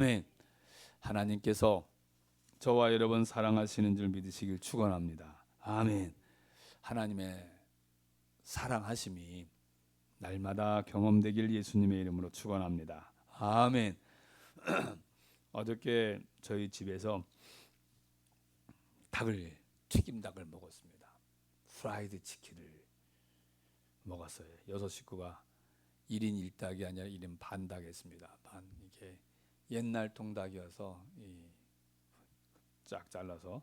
네, 하나님께서 저와 여러분 사랑하시는 줄 믿으시길 축원합니다. 아멘. 하나님의 사랑하심이 날마다 경험되길 예수님의 이름으로 축원합니다. 아멘. 어저께 저희 집에서 튀김닭을 먹었습니다. 프라이드 치킨을 먹었어요. 6식구가 1인 1닭이 아니라 1인 반닭 했습니다. 이게 옛날 통닭이어서 쫙 잘라서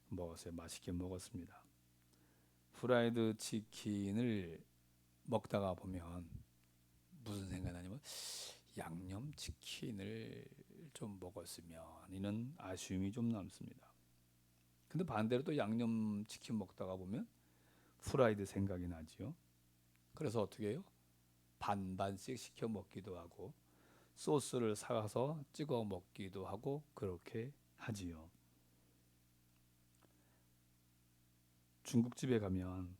먹었어요. 맛있게 먹었습니다. 프라이드 치킨을 먹다가 보면 무슨 생각이 나냐면 양념 치킨을 좀 먹었으면 이는 아쉬움이 좀 남습니다. 근데 반대로 또 양념 치킨 먹다가 보면 프라이드 생각이 나지요. 그래서 어떻게 해요? 반반씩 시켜 먹기도 하고 소스를 사가서 찍어 먹기도 하고 그렇게 하지요. 중국집에 가면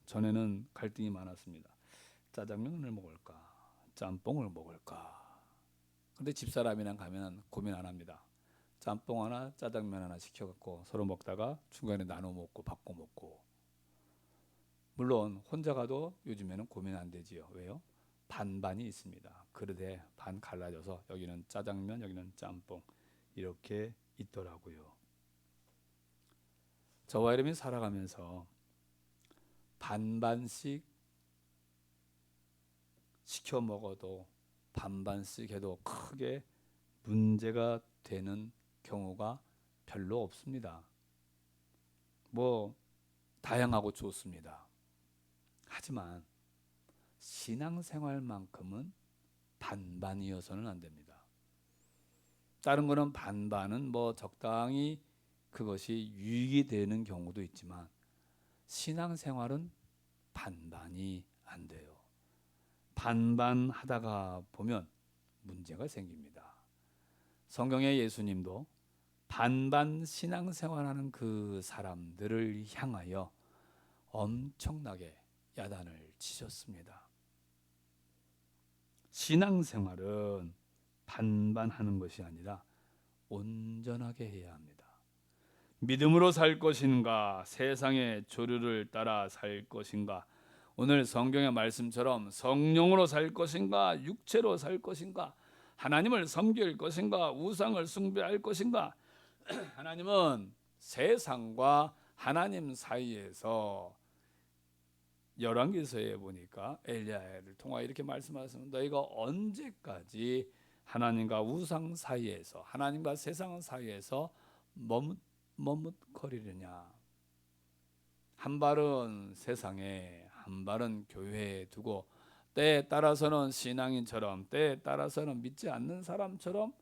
전에는 갈등이 많았습니다. 짜장면을 먹을까? 짬뽕을 먹을까? 근데 집사람이랑 가면 고민 안 합니다. 짬뽕 하나, 짜장면 하나 시켜갖고 서로 먹다가 중간에 나눠 먹고 바꿔 먹고. 물론 혼자 가도 요즘에는 고민 안 되지요. 왜요? 반반이 있습니다. 그릇에 반 갈라져서 여기는 짜장면, 여기는 짬뽕 이렇게 있더라고요. 저와 여러분이 살아가면서 반반씩 시켜 먹어도 반반씩 해도 크게 문제가 되는 경우가 별로 없습니다. 뭐 다양하고 좋습니다. 하지만 신앙생활만큼은 반반이어서는 안 됩니다. 다른 거는 반반은 뭐 적당히 그것이 유익이 되는 경우도 있지만 신앙생활은 반반이 안 돼요. 반반 하다가 보면 문제가 생깁니다. 성경의 예수님도 반반 신앙생활하는 그 사람들을 향하여 엄청나게 야단을 치셨습니다. 신앙생활은 반반하는 것이 아니라 온전하게 해야 합니다. 믿음으로 살 것인가, 세상의 조류를 따라 살 것인가, 오늘 성경의 말씀처럼 성령으로 살 것인가, 육체로 살 것인가, 하나님을 섬길 것인가, 우상을 숭배할 것인가. 하나님은 세상과 하나님 사이에서 열왕기서에 보니까 엘리야를 통하여 이렇게 말씀하셨습니다. 너희가 언제까지 하나님과 우상 사이에서, 하나님과 세상 사이에서 머뭇거리느냐. 한 발은 세상에, 한 발은 교회에 두고 때에 따라서는 신앙인처럼, 때에 따라서는 믿지 않는 사람처럼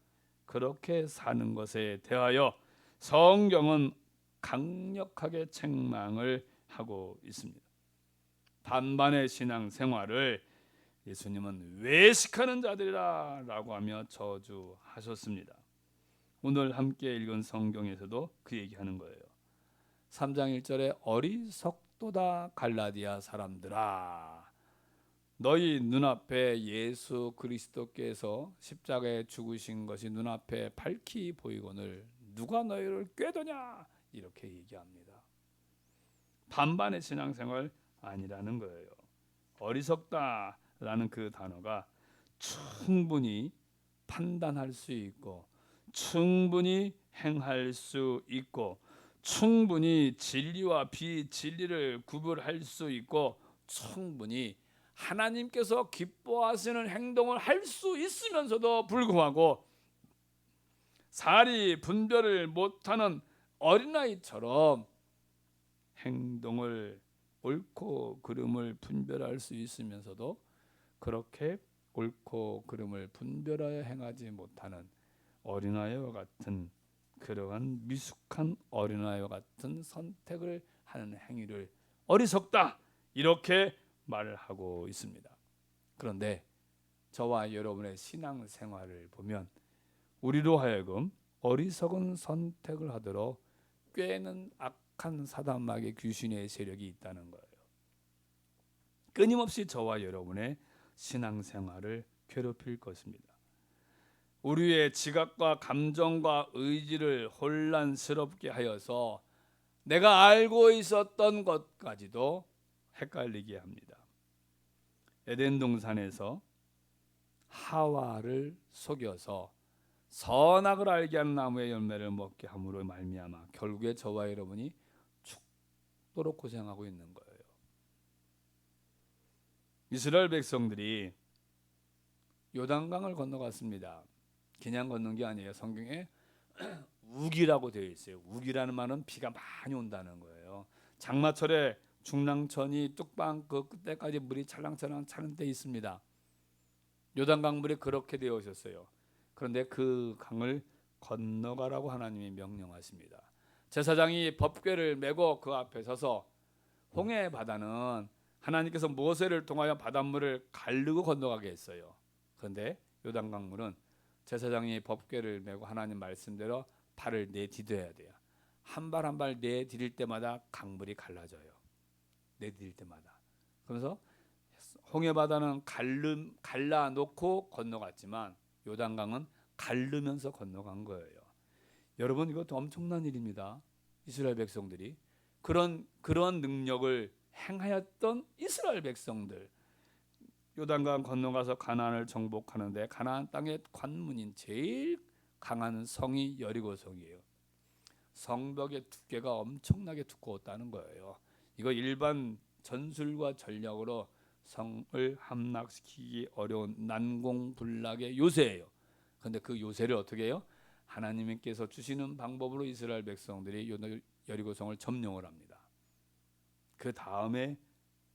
그렇게 사는 것에 대하여 성경은 강력하게 책망을 하고 있습니다. 반반의 신앙 생활을 예수님은 외식하는 자들이라 라고 하며 저주하셨습니다. 오늘 함께 읽은 성경에서도 그 얘기하는 거예요. 3장 1절에 어리석도다 갈라디아 사람들아, 너희 눈앞에 예수 그리스도께서 십자가에 죽으신 것이 눈앞에 밝히 보이거늘 누가 너희를 꾀더냐, 이렇게 얘기합니다. 반반의 신앙생활 아니라는 거예요. 어리석다라는 그 단어가 충분히 판단할 수 있고, 충분히 행할 수 있고, 충분히 진리와 비진리를 구분할 수 있고, 충분히 하나님께서 기뻐하시는 행동을 할 수 있으면서도 불구하고 사리 분별을 못하는 어린아이처럼 행동을, 옳고 그름을 분별할 수 있으면서도 그렇게 옳고 그름을 분별하여 행하지 못하는 어린아이와 같은, 그러한 미숙한 어린아이와 같은 선택을 하는 행위를 어리석다, 이렇게 말을 하고 있습니다. 그런데 저와 여러분의 신앙생활을 보면 우리로 하여금 어리석은 선택을 하도록 꾀는 악한 사단마귀 귀신의 세력이 있다는 거예요. 끊임없이 저와 여러분의 신앙생활을 괴롭힐 것입니다. 우리의 지각과 감정과 의지를 혼란스럽게 하여서 내가 알고 있었던 것까지도 헷갈리게 합니다. 에덴 동산에서 하와를 속여서 선악을 알게 하는 나무의 열매를 먹게 함으로 말미암아 결국에 저와 여러분이 죽도록 고생하고 있는 거예요. 이스라엘 백성들이 요단강을 건너갔습니다. 그냥 건넌 게 아니에요. 성경에 우기라고 되어 있어요. 우기라는 말은 비가 많이 온다는 거예요. 장마철에 중랑천이 뚝방 그 끝에까지 물이 찰랑찰랑 차는 때 있습니다. 요단강 물이 그렇게 되어 있었어요. 그런데 그 강을 건너가라고 하나님이 명령하십니다. 제사장이 법궤를 메고 그 앞에 서서 홍해 바다는 하나님께서 모세를 통하여 바닷물을 가르고 건너가게 했어요. 그런데 요단강 물은 제사장이 법궤를 메고 하나님 말씀대로 발을 내디뎌야 돼요. 한 발 한 발 내디딜 때마다 강물이 갈라져요. 내디딜 때마다. 그래서 홍해 바다는 갈라 놓고 건너갔지만 요단강은 갈르면서 건너간 거예요. 여러분 이것도 엄청난 일입니다. 이스라엘 백성들이 그런 능력을 행하였던 이스라엘 백성들, 요단강 건너가서 가나안을 정복하는데 가나안 땅의 관문인 제일 강한 성이 여리고성이에요. 성벽의 두께가 엄청나게 두꺼웠다는 거예요. 이거 일반 전술과 전략으로 성을 함락시키기 어려운 난공불락의 요새예요. 그런데 그 요새를 어떻게 해요? 하나님께서 주시는 방법으로 이스라엘 백성들이 여리고성을 점령을 합니다. 그 다음에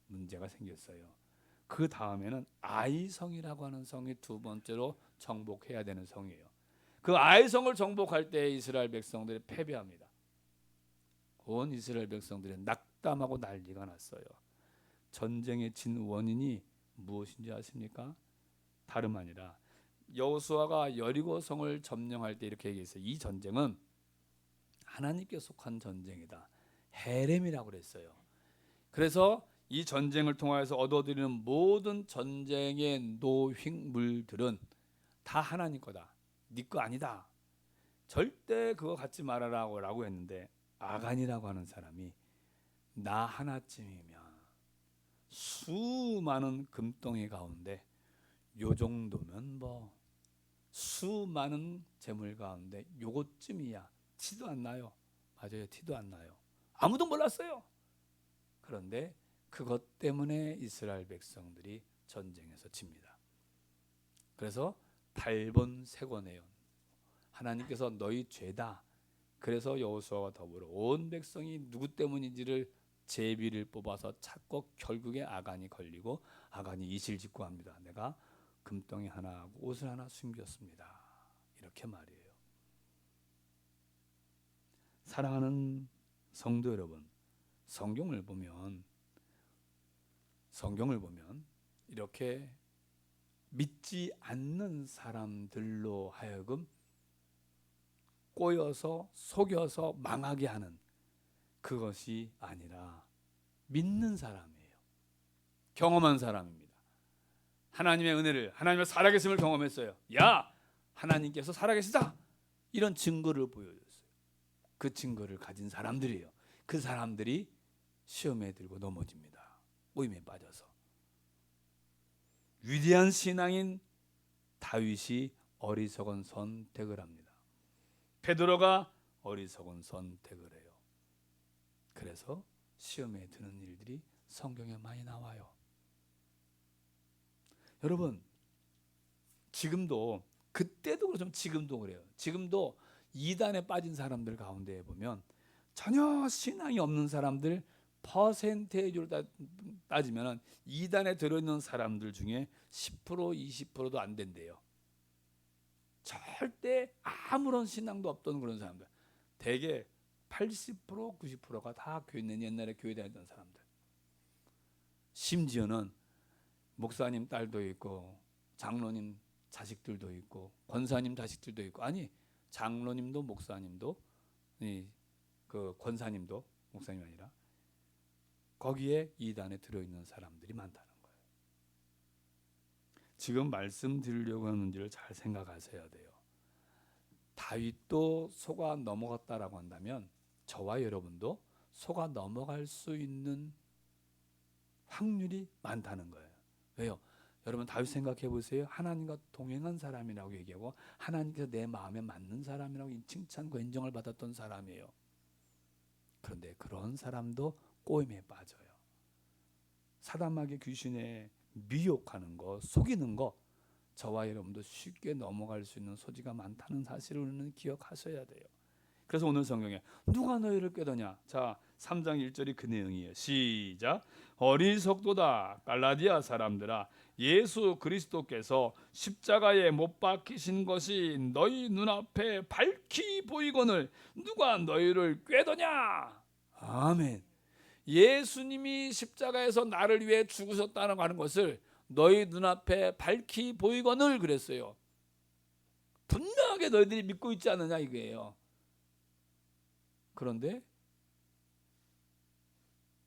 문제가 생겼어요. 그 다음에는 아이성이라고 하는 성이 두 번째로 정복해야 되는 성이에요. 그 아이성을 정복할 때 이스라엘 백성들이 패배합니다. 온 이스라엘 백성들이 낙담하고 난리가 났어요. 전쟁에 진 원인이 무엇인지 아십니까? 다름 아니라 여호수아가 여리고성을 점령할 때 이렇게 얘기했어요. 이 전쟁은 하나님께 속한 전쟁이다. 헤렘이라고 그랬어요. 그래서 이 전쟁을 통하여서 얻어들이는 모든 전쟁의 노획물들은 다 하나님 거다. 네 거 아니다. 절대 그거 갖지 말아라고 했는데 아간이라고 하는 사람이 나 하나쯤이면 수많은 금덩이 가운데 요 정도면 뭐 수많은 재물 가운데 요것쯤이야. 티도 안 나요. 맞아요. 티도 안 나요. 아무도 몰랐어요. 그런데 그것 때문에 이스라엘 백성들이 전쟁에서 집니다. 그래서 8번 세권해요. 하나님께서 너희 죄다. 그래서 여호수아와 더불어 온 백성이 누구 때문인지를 제비를 뽑아서 찾고 결국에 아간이 걸리고 아간이 이실직고합니다. 내가 금덩이 하나하고 옷을 하나 숨겼습니다. 이렇게 말이에요. 사랑하는 성도 여러분, 성경을 보면 이렇게 믿지 않는 사람들로 하여금 꼬여서 속여서 망하게 하는 그것이 아니라 믿는 사람이에요. 경험한 사람입니다. 하나님의 은혜를, 하나님의 살아계심을 경험했어요. 야, 하나님께서 살아계시다. 이런 증거를 보여줬어요. 그 증거를 가진 사람들이에요. 그 사람들이 시험에 들고 넘어집니다. 오임에 빠져서. 위대한 신앙인 다윗이 어리석은 선택을 합니다. 베드로가 어리석은 선택을 해요. 그래서 시험에 드는 일들이 성경에 많이 나와요. 여러분, 지금도 그때도 그렇지만 지금도 그래요. 지금도 이단에 빠진 사람들 가운데 보면 전혀 신앙이 없는 사람들 퍼센테이지로 따지면 이단에 들어있는 사람들 중에 10% 20%도 안 된대요. 절대 아무런 신앙도 없던 그런 사람들. 대개 80% 90%가 다 교회 있는 옛날에 교회 다녔던 사람들. 심지어는 목사님 딸도 있고 장로님 자식들도 있고 권사님 자식들도 있고, 아니 장로님도 목사님도 그 권사님도 목사님이 아니라 거기에 이단에 들어있는 사람들이 많다는 거예요. 지금 말씀드리려고 하는지를 잘 생각하셔야 돼요. 다윗도 속아 넘어갔다라고 한다면 저와 여러분도 속아 넘어갈 수 있는 확률이 많다는 거예요. 왜요? 여러분 다윗 생각해 보세요. 하나님과 동행한 사람이라고 얘기하고 하나님께서 내 마음에 맞는 사람이라고 칭찬과 인정을 받았던 사람이에요. 그런데 그런 사람도 꼬임에 빠져요. 사단마귀 귀신에 미혹하는 거, 속이는 거, 저와 여러분도 쉽게 넘어갈 수 있는 소지가 많다는 사실을 우리는 기억하셔야 돼요. 그래서 오늘 성경에 누가 너희를 꾀더냐? 자, 3장 1절이 그 내용이에요. 시작. 어리석도다 갈라디아 사람들아, 예수 그리스도께서 십자가에 못 박히신 것이 너희 눈앞에 밝히 보이거늘 누가 너희를 꾀더냐? 아멘. 예수님이 십자가에서 나를 위해 죽으셨다는 하는 것을 너희 눈앞에 밝히 보이거늘 그랬어요. 분명하게 너희들이 믿고 있지 않느냐 이거예요. 그런데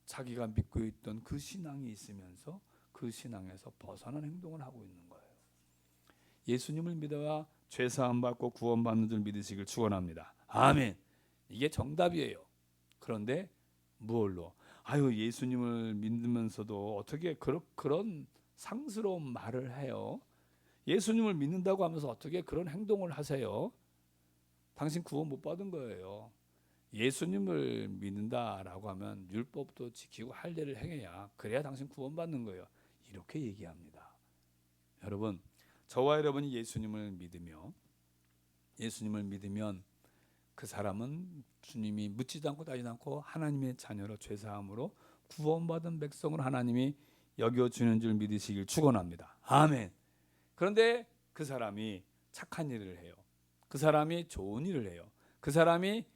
자기가 믿고 있던 그 신앙이 있으면서 그 신앙에서 벗어난 행동을 하고 있는 거예요. 예수님을 믿어야 죄사함 받고 구원받는 줄 믿으시길 축원합니다. 아멘. 이게 정답이에요. 그런데 무엇로? 아유, 예수님을 믿으면서도 어떻게 그런 상스러운 말을 해요? 예수님을 믿는다고 하면서 어떻게 그런 행동을 하세요? 당신 구원 못 받은 거예요. 예수님을 믿는다라고 하면 율법도 지키고 할 일을 행해야 그래야 당신 구원받는 거예요. 이렇게 얘기합니다. 여러분, 저와 여러분이 예수님을 믿으면 그 사람은 주님이 묻지도 않고 따지도 않고 하나님의 자녀로 죄사함으로 구원받은 백성을 하나님이 여겨주는 줄 믿으시길 축원합니다. 아멘. 그런데 그 사람이 착한 일을 해요. 그 사람이 좋은 일을 해요. 그 사람이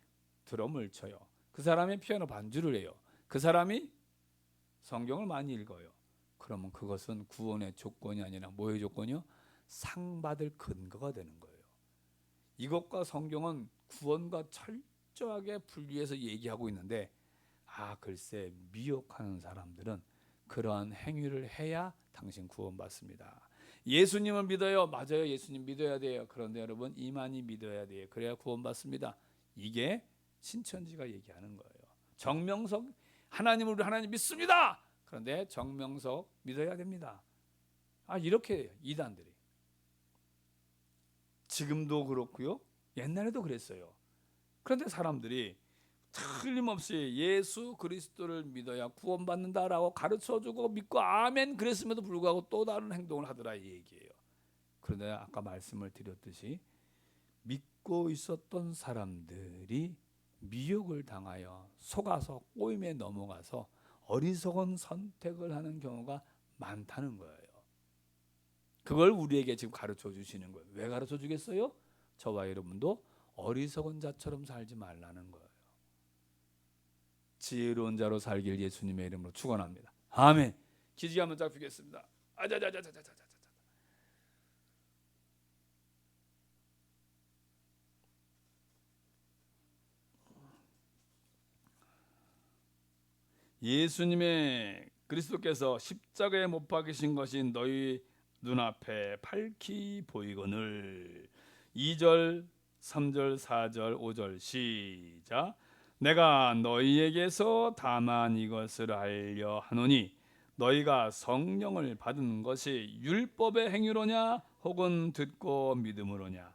드럼을 쳐요. 그 사람이 피아노 반주를 해요. 그 사람이 성경을 많이 읽어요. 그러면 그것은 구원의 조건이 아니라 뭐의 조건이요? 상 받을 근거가 되는 거예요. 이것과 성경은 구원과 철저하게 분리해서 얘기하고 있는데 글쎄 미혹하는 사람들은 그러한 행위를 해야 당신 구원받습니다. 예수님을 믿어요. 맞아요. 예수님 믿어야 돼요. 그런데 여러분 이만희 믿어야 돼요. 그래야 구원받습니다. 이게 신천지가 얘기하는 거예요. 정명석 하나님을 하나님 믿습니다. 그런데 정명석 믿어야 됩니다. 이렇게 해요. 이단들이. 지금도 그렇고요. 옛날에도 그랬어요. 그런데 사람들이 틀림없이 예수 그리스도를 믿어야 구원받는다라고 가르쳐주고 믿고 아멘 그랬음에도 불구하고 또 다른 행동을 하더라 이 얘기예요. 그런데 아까 말씀을 드렸듯이 믿고 있었던 사람들이 미혹을 당하여 속아서 꼬임에 넘어가서 어리석은 선택을 하는 경우가 많다는 거예요. 그걸 우리에게 지금 가르쳐 주시는 거예요. 왜 가르쳐 주겠어요? 저와 여러분도 어리석은 자처럼 살지 말라는 거예요. 지혜로운 자로 살길 예수님의 이름으로 축원합니다. 아멘. 기지 한번 쫙 펴겠습니다. 아자자자자자자자. 예수님의 그리스도께서 십자가에 못 박히신 것이 너희 눈앞에 밝히 보이거늘. 2절, 3절, 4절, 5절 시작. 내가 너희에게서 다만 이것을 알려 하노니 너희가 성령을 받은 것이 율법의 행위로냐 혹은 듣고 믿음으로냐.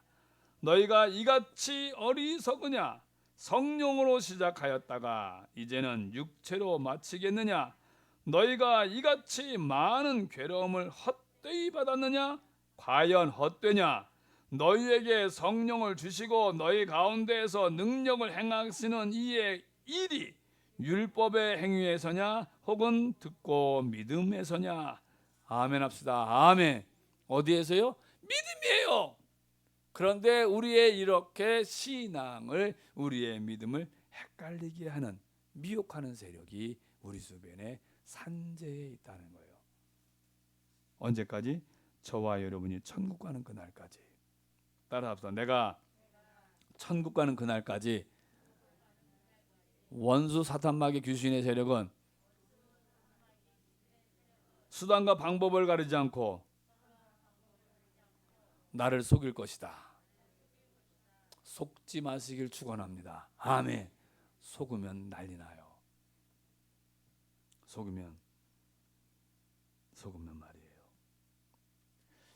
너희가 이같이 어리석으냐. 성령으로 시작하였다가 이제는 육체로 마치겠느냐. 너희가 이같이 많은 괴로움을 헛되이 받았느냐. 과연 헛되냐. 너희에게 성령을 주시고 너희 가운데에서 능력을 행하시는 이의 일이 율법의 행위에서냐 혹은 듣고 믿음에서냐. 아멘 합시다. 아멘. 어디에서요? 믿음이에요. 그런데 우리의 이렇게 신앙을 우리의 믿음을 헷갈리게 하는 미혹하는 세력이 우리 주변에 산재해 있다는 거예요. 언제까지? 저와 여러분이 천국 가는 그날까지. 따라합시다. 내가 천국 가는 그날까지 원수 사탄마귀 귀신의 세력은 수단과 방법을 가리지 않고 나를 속일 것이다. 속지 마시길 축원합니다. 아멘. 속으면 난리 나요. 속으면 말이에요.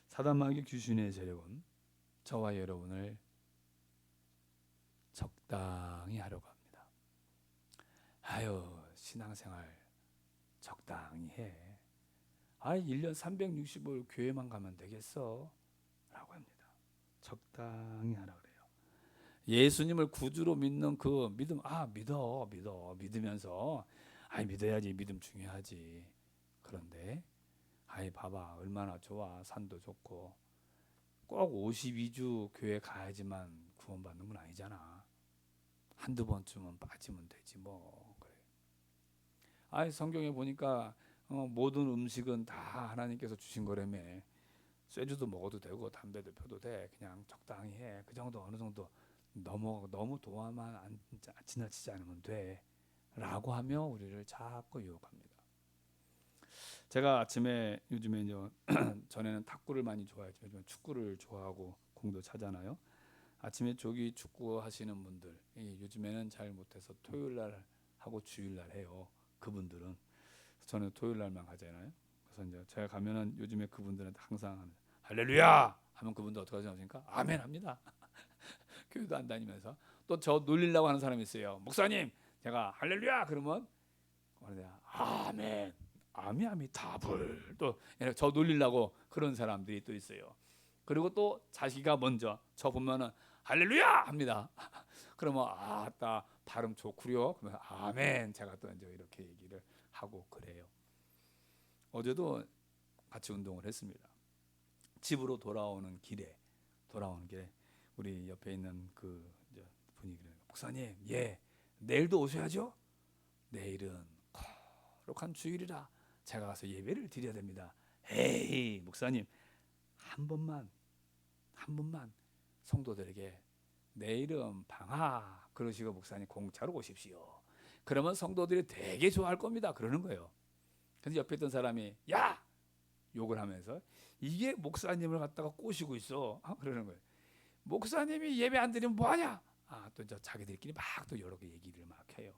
사단마귀 귀신의 세력은 저와 여러분을 적당히 하려고 합니다. 아유, 신앙생활 적당히 해. 1년 365일 교회만 가면 되겠어? 라고 합니다. 적당히 하라 그래요. 예수님을 구주로 믿는 그 믿음, 믿으면서, 믿어야지, 믿음 중요하지. 그런데, 봐봐, 얼마나 좋아, 산도 좋고, 꼭 52주 교회 가야지만 구원받는 건 아니잖아. 한두 번쯤은 빠지면 되지 뭐. 그래. 성경에 보니까 모든 음식은 다 하나님께서 주신 거라며. 쇠주도 먹어도 되고 담배도 펴도 돼. 그냥 적당히 해. 그 정도 어느 정도 너무 도화만 안 지나치지 않으면 돼. 라고 하며 우리를 자꾸 유혹합니다. 제가 아침에 요즘에 이제 전에는 탁구를 많이 좋아했지만 요즘 축구를 좋아하고 공도 차잖아요. 아침에 조기 축구 하시는 분들 요즘에는 잘 못해서 토요일 날 하고 주일 날 해요. 그분들은 저는 토요일 날만 가잖아요. 그래서 이제 제가 가면은 요즘에 그분들한테 항상 할렐루야 하면 그분들 어떻게 하십니까? 아멘 합니다. 교회도 안 다니면서 또 저 놀리려고 하는 사람이 있어요. 목사님 제가 할렐루야 그러면 아멘 아미아미타불 또 저 놀리려고 그런 사람들이 또 있어요. 그리고 또 자기가 먼저 저 보면은 할렐루야 합니다. 그러면 아따 발음 좋구려. 그러면 아멘 제가 또 이제 이렇게 얘기를 하고 그래요. 어제도 같이 운동을 했습니다. 집으로 돌아오는 길에 우리 옆에 있는 그 분이 그래요. 목사님, 내일도 오셔야죠. 내일은 거룩한 주일이라 제가 가서 예배를 드려야 됩니다. 에이, 목사님 한 번만 성도들에게 내일은 방학 그러시고 목사님 공짜로 오십시오. 그러면 성도들이 되게 좋아할 겁니다. 그러는 거예요. 근데 옆에 있던 사람이 야! 욕을 하면서 이게 목사님을 갖다가 꼬시고 있어. 그러는 거예요. 목사님이 예배 안 드리면 뭐하냐? 또 자기들끼리 막 또 여러 개 얘기를 막 해요.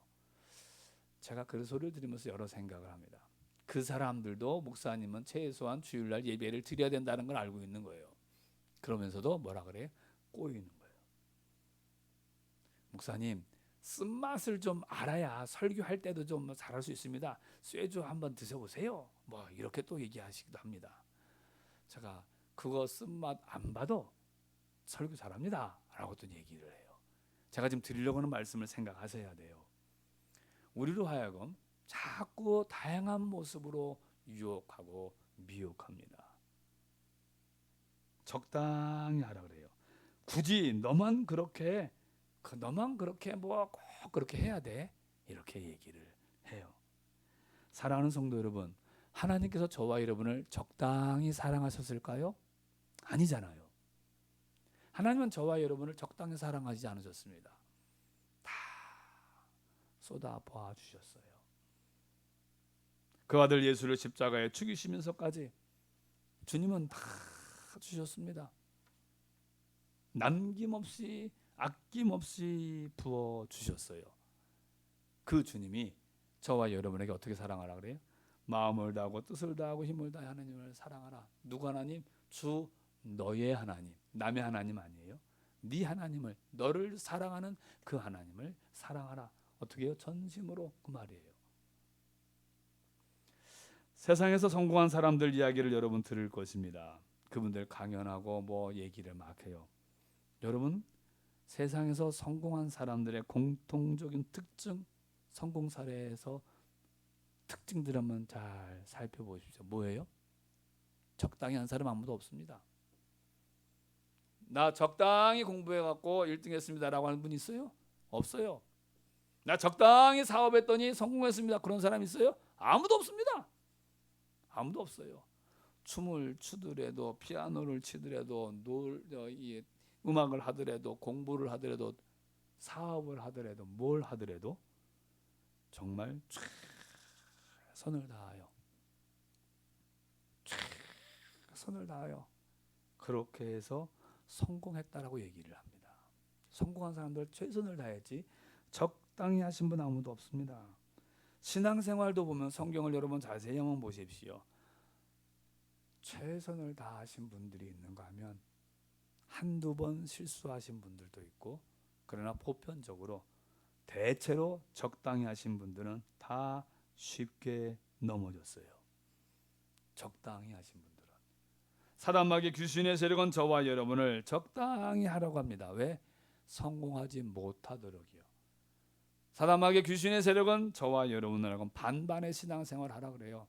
제가 그 소리를 들으면서 여러 생각을 합니다. 그 사람들도 목사님은 최소한 주일날 예배를 드려야 된다는 걸 알고 있는 거예요. 그러면서도 뭐라 그래요? 꼬이는 거예요. 목사님 쓴맛을 좀 알아야 설교할 때도 좀 잘할 수 있습니다. 쇠주 한번 드셔보세요. 뭐 이렇게 또 얘기하시기도 합니다. 제가 그거 쓴맛 안 봐도 설교 잘합니다 라고 또 얘기를 해요. 제가 지금 드리려고 하는 말씀을 생각하셔야 돼요. 우리로 하여금 자꾸 다양한 모습으로 유혹하고 미혹합니다. 적당히 하라 그래요. 굳이 너만 그렇게 뭐 꼭 그렇게 해야 돼 이렇게 얘기를 해요. 사랑하는 성도 여러분, 하나님께서 저와 여러분을 적당히 사랑하셨을까요? 아니잖아요. 하나님은 저와 여러분을 적당히 사랑하지 않으셨습니다. 다 쏟아부어 주셨어요. 그 아들 예수를 십자가에 죽이시면서까지 주님은 다 주셨습니다. 남김없이 아낌없이 부어 주셨어요. 그 주님이 저와 여러분에게 어떻게 사랑하라 그래요? 마음을 다하고 뜻을 다하고 힘을 다해 하나님을 사랑하라. 누구 하나님? 주 너의 하나님. 남의 하나님 아니에요. 네 하나님을 너를 사랑하는 그 하나님을 사랑하라. 어떻게 해요? 전심으로 그 말이에요. 세상에서 성공한 사람들 이야기를 여러분 들을 것입니다. 그분들 강연하고 뭐 얘기를 막 해요. 여러분 세상에서 성공한 사람들의 공통적인 특징, 성공 사례에서 특징들 한번 잘 살펴보십시오. 뭐예요? 적당히 한 사람 아무도 없습니다. 나 적당히 공부해갖고 1등 했습니다라고 하는 분 있어요? 없어요. 나 적당히 사업했더니 성공했습니다. 그런 사람 있어요? 아무도 없습니다. 아무도 없어요. 춤을 추더라도 피아노를 치더라도 음악을 하더라도 공부를 하더라도 사업을 하더라도 뭘 하더라도 정말 최선을 다하여 그렇게 해서 성공했다라고 얘기를 합니다. 성공한 사람들 최선을 다했지 적당히 하신 분 아무도 없습니다. 신앙생활도 보면 성경을 여러분 자세히 한번 보십시오. 최선을 다하신 분들이 있는가 하면 한두 번 실수하신 분들도 있고, 그러나 보편적으로 대체로 적당히 하신 분들은 다 쉽게 넘어졌어요. 적당히 하신 분들은. 사단마귀 귀신의 세력은 저와 여러분을 적당히 하라고 합니다. 왜? 성공하지 못하도록이요. 사단마귀 귀신의 세력은 저와 여러분을 반반의 신앙생활 하라 그래요.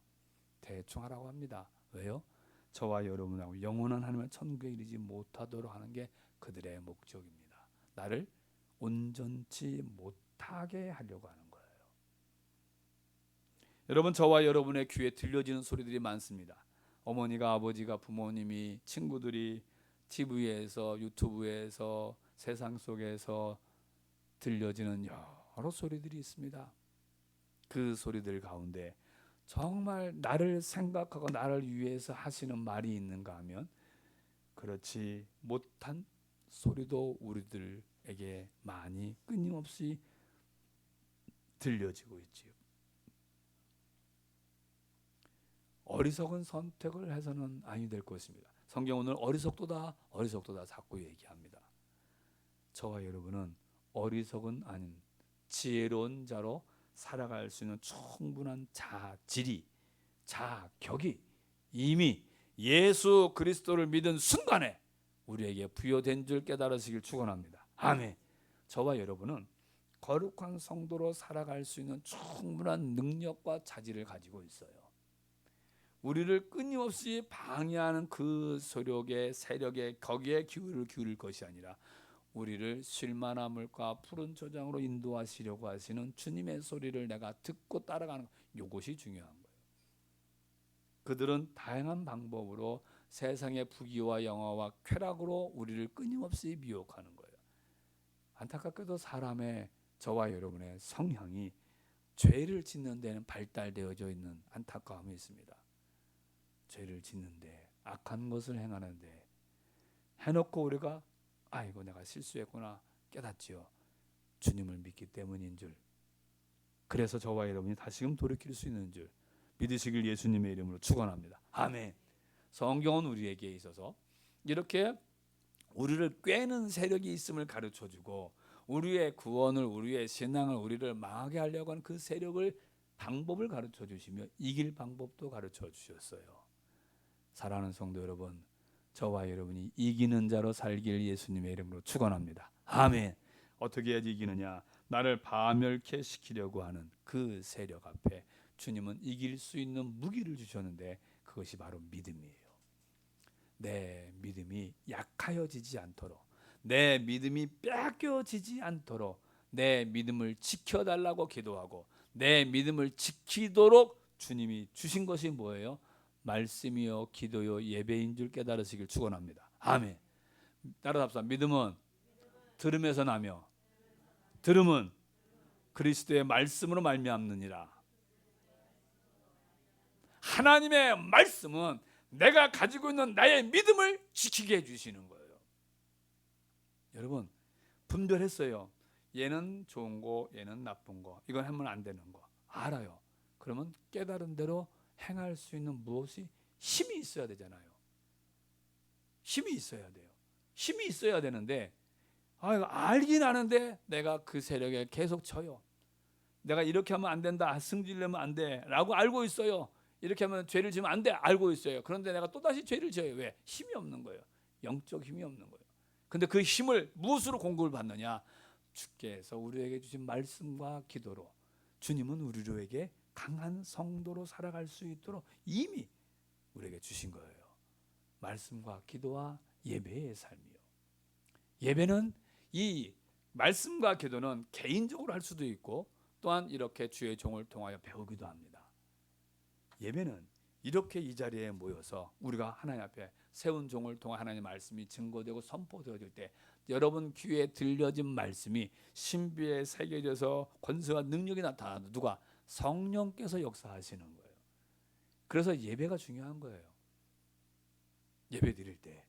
대충 하라고 합니다. 왜요? 저와 여러분하고 영원한 하나님의 천국에 이르지 못하도록 하는 게 그들의 목적입니다. 나를 온전치 못하게 하려고 하는 거예요. 여러분, 저와 여러분의 귀에 들려지는 소리들이 많습니다. 어머니가, 아버지가, 부모님이, 친구들이 TV에서, 유튜브에서, 세상 속에서 들려지는 여러 소리들이 있습니다. 그 소리들 가운데 정말 나를 생각하고 나를 위해서 하시는 말이 있는가 하면 그렇지 못한 소리도 우리들에게 많이 끊임없이 들려지고 있지요. 어리석은 선택을 해서는 아니 될 것입니다. 성경 오늘 어리석도다 자꾸 얘기합니다. 저와 여러분은 어리석은 아닌 지혜로운 자로 살아갈 수 있는 충분한 자질이, 자격이 이미 예수 그리스도를 믿은 순간에 우리에게 부여된 줄 깨달으시길 축원합니다. 아멘. 저와 여러분은 거룩한 성도로 살아갈 수 있는 충분한 능력과 자질을 가지고 있어요. 우리를 끊임없이 방해하는 그 세력에 거기에 기울일 것이 아니라 우리를 쉴만한 물과 푸른 초장으로 인도하시려고 하시는 주님의 소리를 내가 듣고 따라가는 것, 이것이 중요한 거예요. 그들은 다양한 방법으로 세상의 부귀와 영화와 쾌락으로 우리를 끊임없이 미혹하는 거예요. 안타깝게도 사람의, 저와 여러분의 성향이 죄를 짓는 데는 발달되어져 있는 안타까움이 있습니다. 죄를 짓는데, 악한 것을 행하는데 해놓고 우리가 아이고 내가 실수했구나 깨닫지요. 주님을 믿기 때문인 줄, 그래서 저와 여러분이 다시금 돌이킬 수 있는 줄 믿으시길 예수님의 이름으로 축원합니다. 아멘. 성경은 우리에게 있어서 이렇게 우리를 꿰는 세력이 있음을 가르쳐주고 우리의 구원을, 우리의 신앙을, 우리를 망하게 하려고 하는 그 세력을, 방법을 가르쳐 주시며 이길 방법도 가르쳐 주셨어요. 사랑하는 성도 여러분, 저와 여러분이 이기는 자로 살길 예수님의 이름으로 축원합니다. 아멘. 어떻게 해야지 이기느냐? 나를 파멸케 시키려고 하는 그 세력 앞에 주님은 이길 수 있는 무기를 주셨는데 그것이 바로 믿음이에요. 내 믿음이 약하여지지 않도록, 내 믿음이 빼앗겨지지 않도록 내 믿음을 지켜달라고 기도하고 내 믿음을 지키도록 주님이 주신 것이 뭐예요? 말씀이요 기도요 예배인 줄 깨달으시길 축원합니다. 아멘. 따라합시다. 믿음은 들음에서 나며 들음은 그리스도의 말씀으로 말미암느니라. 하나님의 말씀은 내가 가지고 있는 나의 믿음을 지키게 해주시는 거예요. 여러분 분별했어요. 얘는 좋은 거, 얘는 나쁜 거, 이건 하면 안 되는 거 알아요. 그러면 깨달은 대로 행할 수 있는 무엇이 힘이 있어야 되잖아요. 힘이 있어야 돼요. 힘이 있어야 되는데 알긴 아는데 내가 그 세력에 계속 쳐요. 내가 이렇게 하면 안 된다, 승질내면 안 돼 라고 알고 있어요. 이렇게 하면 죄를 지으면 안 돼 알고 있어요. 그런데 내가 또다시 죄를 지어요. 왜? 힘이 없는 거예요. 영적 힘이 없는 거예요. 근데 그 힘을 무엇으로 공급을 받느냐? 주께서 우리에게 주신 말씀과 기도로 주님은 우리에게 강한 성도로 살아갈 수 있도록 이미 우리에게 주신 거예요. 말씀과 기도와 예배의 삶이요. 예배는 이 말씀과 기도는 개인적으로 할 수도 있고 또한 이렇게 주의 종을 통하여 배우기도 합니다. 예배는 이렇게 이 자리에 모여서 우리가 하나님 앞에 세운 종을 통해 하나님의 말씀이 증거되고 선포되어질 때 여러분 귀에 들려진 말씀이 신비에 새겨져서 권세와 능력이 나타나도 누가? 성령께서 역사하시는 거예요. 그래서 예배가 중요한 거예요. 예배 드릴 때.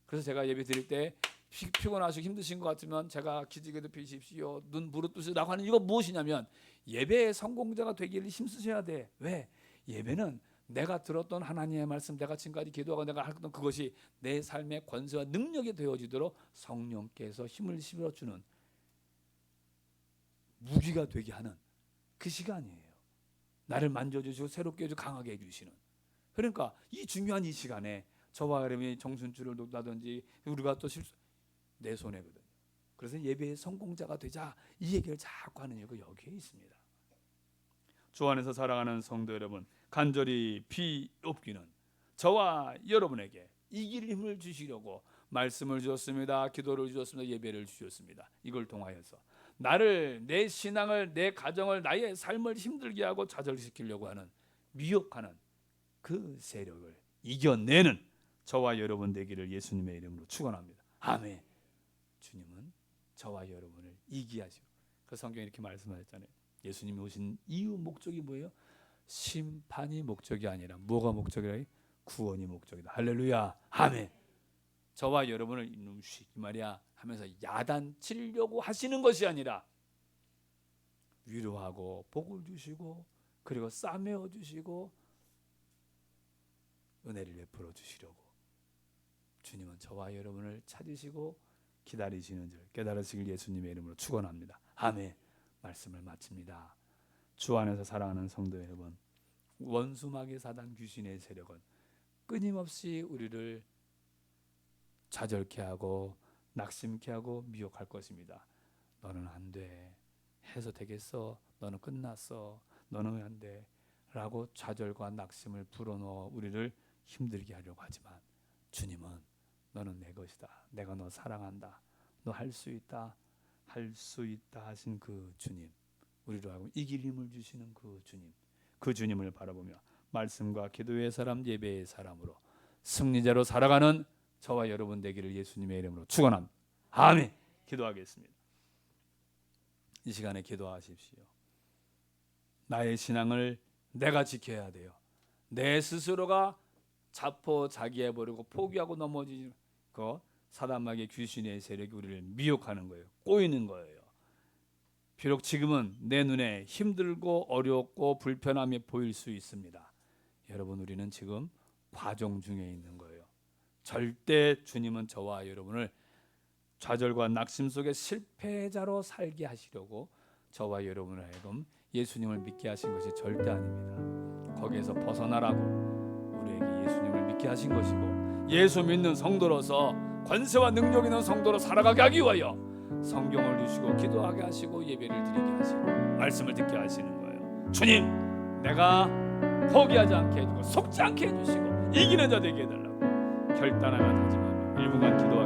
그래서 제가 예배 드릴 때 피곤하시고 힘드신 것 같으면 제가 기지개도 펴십시오, 눈 부릅뜨시라고 하는 이거 무엇이냐면 예배의 성공자가 되기를 힘쓰셔야 돼. 왜? 예배는 내가 들었던 하나님의 말씀, 내가 지금까지 기도하고 내가 했던 그것이 내 삶의 권세와 능력이 되어지도록 성령께서 힘을 실어주는 무기가 되게 하는 그 시간이에요. 나를 만져주시고 새롭게 해주고 강하게 해주시는. 그러니까 이 중요한 이 시간에 저와 여러분이 정순줄을 놓다든지 우리가 또 내 손해거든요. 그래서 예배의 성공자가 되자 이 얘기를 자꾸 하는 이유가 여기에 있습니다. 주 안에서 사랑하는 성도 여러분, 간절히 비옵기는 저와 여러분에게 이길 힘을 주시려고 말씀을 주셨습니다. 기도를 주셨습니다. 예배를 주셨습니다. 이걸 통하여서 나를, 내 신앙을, 내 가정을, 나의 삶을 힘들게 하고 좌절시키려고 하는, 미혹하는 그 세력을 이겨내는 저와 여러분 되기를 예수님의 이름으로 축원합니다. 아멘. 주님은 저와 여러분을 이기게 하시고, 그 성경에 이렇게 말씀하셨잖아요. 예수님이 오신 이유 목적이 뭐예요? 심판이 목적이 아니라 뭐가 목적이라? 구원이 목적이다. 할렐루야. 아멘. 저와 여러분을 이놈씩 이 말이야 하면서 야단치려고 하시는 것이 아니라 위로하고 복을 주시고 그리고 싸매어 주시고 은혜를 베풀어 주시려고 주님은 저와 여러분을 찾으시고 기다리시는 줄 깨달으시길 예수님의 이름으로 축원합니다. 아멘. 말씀을 마칩니다. 주 안에서 사랑하는 성도 여러분, 원수 마귀 사단 귀신의 세력은 끊임없이 우리를 좌절케 하고 낙심케 하고 미혹할 것입니다. 너는 안 돼. 해서 되겠어. 너는 끝났어. 너는 안 돼. 라고 좌절과 낙심을 불어넣어 우리를 힘들게 하려고 하지만 주님은 너는 내 것이다. 내가 너 사랑한다. 너 할 수 있다. 할 수 있다 하신 그 주님, 우리로 하여금 이길 힘을 주시는 그 주님, 그 주님을 바라보며 말씀과 기도의 사람, 예배의 사람으로 승리자로 살아가는 저와 여러분 되기를 예수님의 이름으로 축원합니다. 아멘. 기도하겠습니다. 이 시간에 기도하십시오. 나의 신앙을 내가 지켜야 돼요. 내 스스로가 자포자기해버리고 포기하고 넘어지는 거, 사단마귀의 귀신의 세력이 우리를 미혹하는 거예요. 꼬이는 거예요. 비록 지금은 내 눈에 힘들고 어렵고 불편함이 보일 수 있습니다. 여러분, 우리는 지금 과정 중에 있는 거예요. 절대 주님은 저와 여러분을 좌절과 낙심 속에 실패자로 살게 하시려고 저와 여러분을 하여금 예수님을 믿게 하신 것이 절대 아닙니다. 거기에서 벗어나라고 우리에게 예수님을 믿게 하신 것이고, 예수 믿는 성도로서 권세와 능력 있는 성도로 살아가게 하기 위하여 성경을 주시고 기도하게 하시고 예배를 드리게 하시고 말씀을 듣게 하시는 거예요. 주님, 내가 포기하지 않게 해주고 속지 않게 해주시고 이기는 자 되게 해달라고 결단하며 다짐하며 1분간 기도하시고